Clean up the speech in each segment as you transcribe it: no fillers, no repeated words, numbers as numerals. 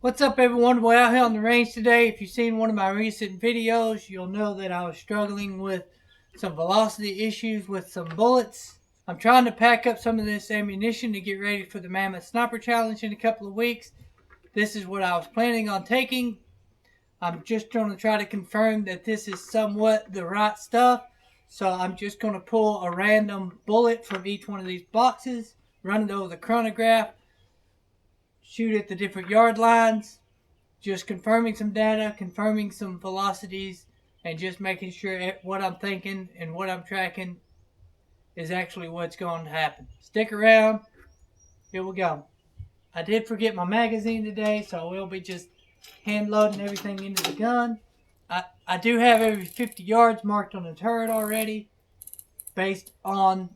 What's up, everyone? We're out here on the range today. If you've seen one of my recent videos, you'll know that I was struggling with some velocity issues with some bullets. I'm trying to pack up some of this ammunition to get ready for the Mammoth Sniper Challenge in a couple of weeks. This is what I was planning on taking. I'm just going to try to confirm that this is somewhat the right stuff. So I'm just going to pull a random bullet from each one of these boxes, run it over the chronograph, shoot at the different yard lines, just confirming some data, confirming some velocities, and just making sure what I'm thinking and what I'm tracking is actually what's going to happen. Stick around. Here we go. I did forget my magazine today, so I will be just hand loading everything into the gun. I do have every 50 yards marked on the turret already, based on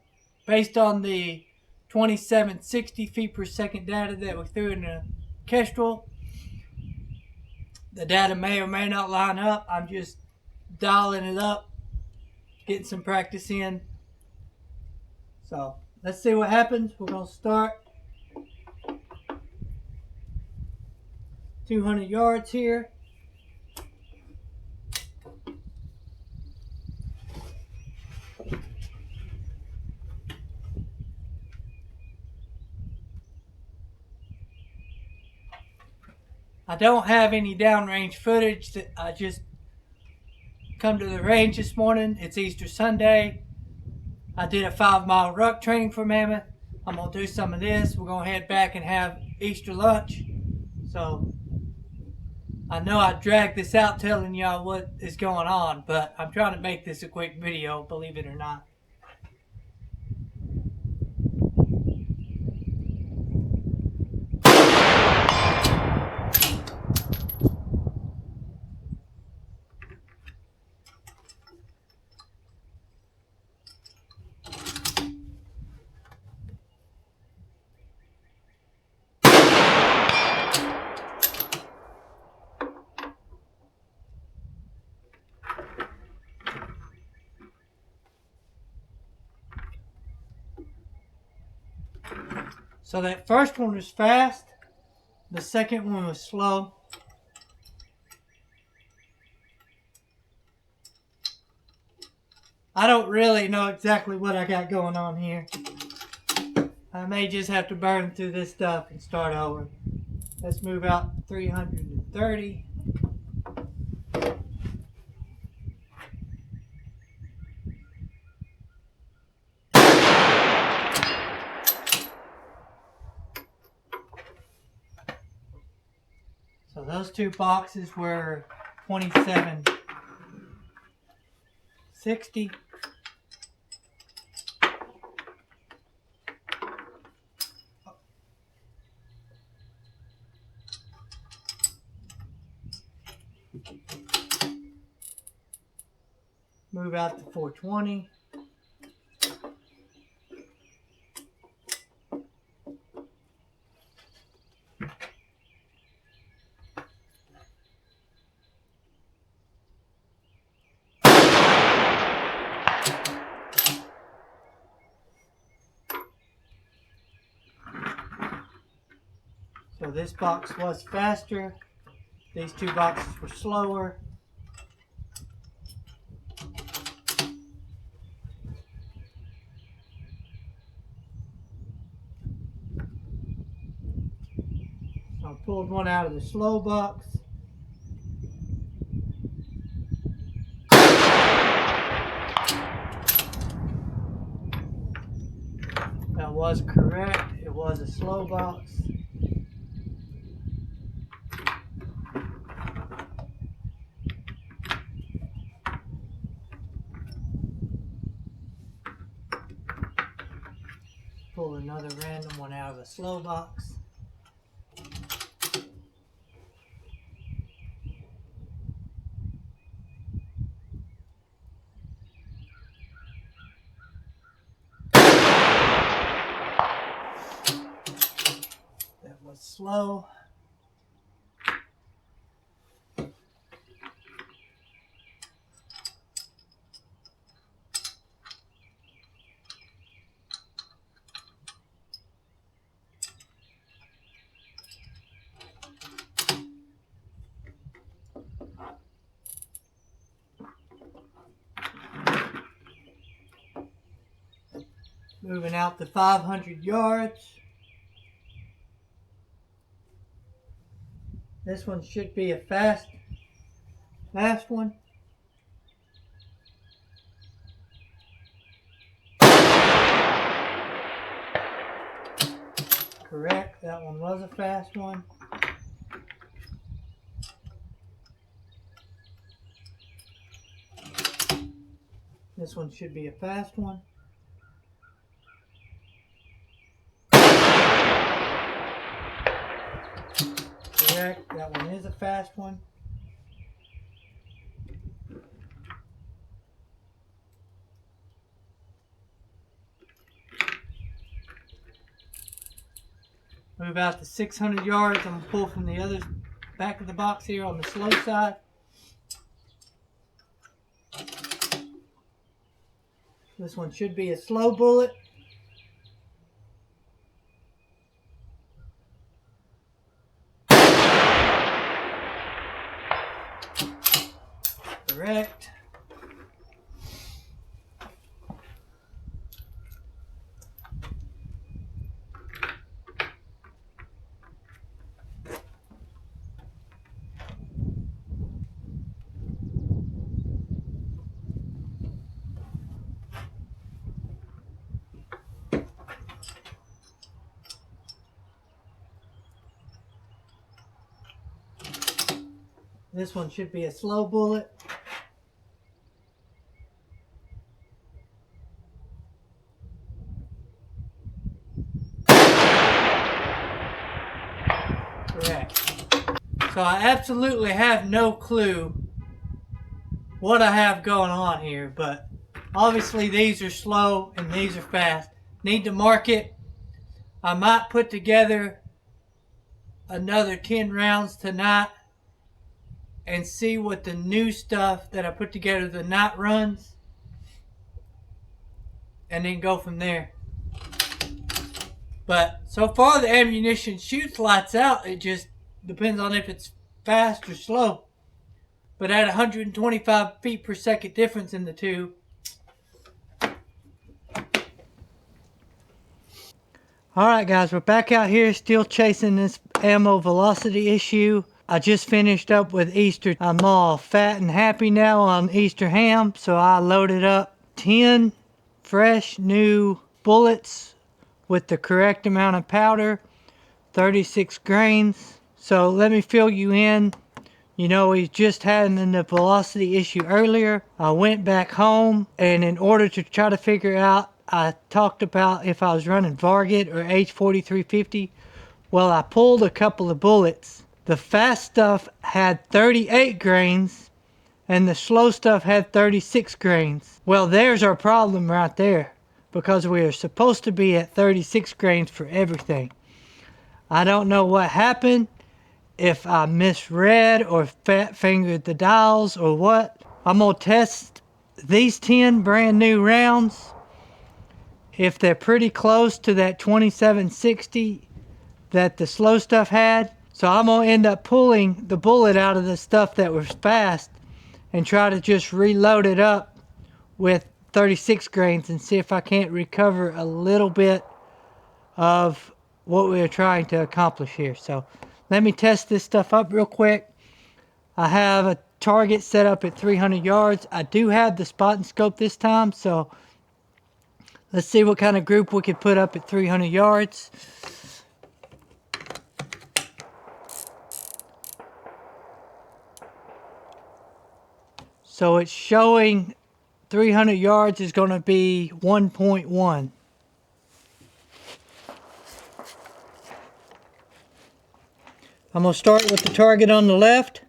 the 2760 feet per second data that we threw in the Kestrel. The data may or may not line up. I'm just dialing it up, getting some practice in. So let's see what happens. We're going to start 200 yards here. I don't have any downrange footage. I just come to the range this morning. It's Easter Sunday. I did a 5-mile ruck training for Mammoth. I'm going to do some of this. We're going to head back and have Easter lunch. So I know I dragged this out telling y'all what is going on, but I'm trying to make this a quick video, believe it or not. So that first one was fast. The second one was slow. I don't really know exactly what I got going on here. I may just have to burn through this stuff and start over. Let's move out 330. So those two boxes were 2760. Move out to 420. So this box was faster. These two boxes were slower. So I pulled one out of the slow box. That was correct. It was a slow box. Pull another random one out of a slow box. That was slow. Moving out to 500 yards. This one should be a fast one. Correct, that one was a fast one. This one should be a fast one. Correct, that one is a fast one. Move out to 600 yards. I'm going to pull from the other back of the box here on the slow side. This one should be a slow bullet. Correct. This one should be a slow bullet. Correct. So I absolutely have no clue what I have going on here, but obviously these are slow and these are fast. Need to mark it. I might put together another 10 rounds tonight and see what the new stuff that I put together the night runs, and then go from there. But so far the ammunition shoots lights out. It just depends on if it's fast or slow. But at 125 feet per second difference in the two. Alright guys, we're back out here still chasing this ammo velocity issue. I just finished up with Easter. I'm all fat and happy now on Easter ham, so I loaded up 10 fresh new bullets with the correct amount of powder, 36 grains. So let me fill you in. You know, we just had the velocity issue earlier. I went back home, and in order to try to figure out, I talked about if I was running Varget or H4350. Well, I pulled a couple of bullets. The fast stuff had 38 grains, and the slow stuff had 36 grains. Well, there's our problem right there, because we are supposed to be at 36 grains for everything. I don't know what happened, if I misread or fat fingered the dials or what. I'm gonna test these 10 brand new rounds. If they're pretty close to that 2760 that the slow stuff had. So I'm gonna end up pulling the bullet out of the stuff that was fast and try to just reload it up with 36 grains and see if I can't recover a little bit of what we are trying to accomplish here. So let me test this stuff up real quick. I have a target set up at 300 yards. I do have the spot and scope this time, so let's see what kind of group we could put up at 300 yards. So it's showing 300 yards is going to be 1.1. I'm going to start with the target on the left.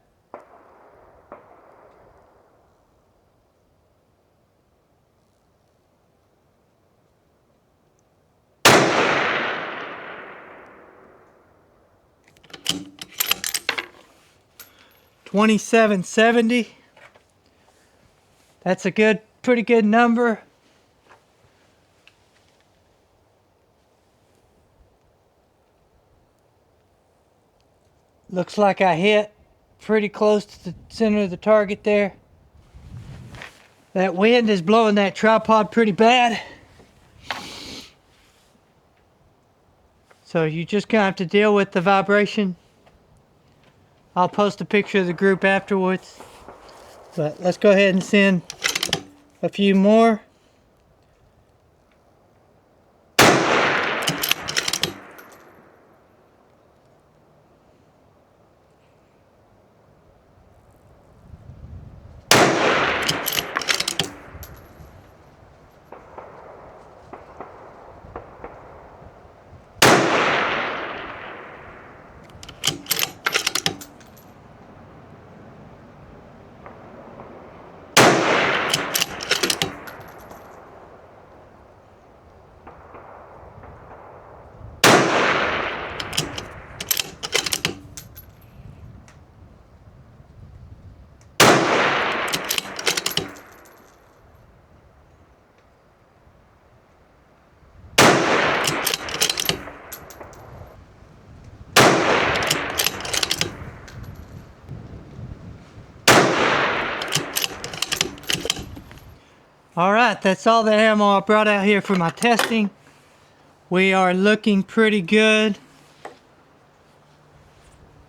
$27.70. That's a pretty good number. Looks like I hit pretty close to the center of the target there. That wind is blowing that tripod pretty bad. So you just gonna have to deal with the vibration. I'll post a picture of the group afterwards. But let's go ahead and send a few more. Alright, that's all the ammo I brought out here for my testing. We are looking pretty good.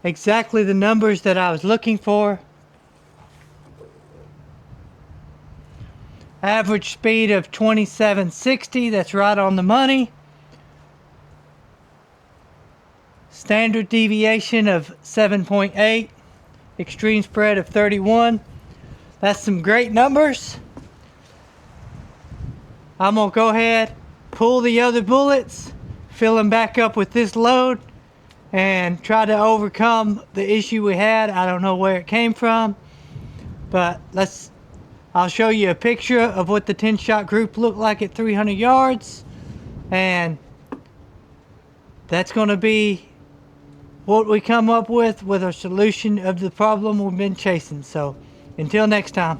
Exactly the numbers that I was looking for. Average speed of 2760, that's right on the money. Standard deviation of 7.8. Extreme spread of 31. That's some great numbers. I'm gonna go ahead, pull the other bullets, fill them back up with this load, and try to overcome the issue we had. I don't know where it came from, but I'll show you a picture of what the 10-shot group looked like at 300 yards, and that's gonna be what we come up with a solution of the problem we've been chasing. So until next time.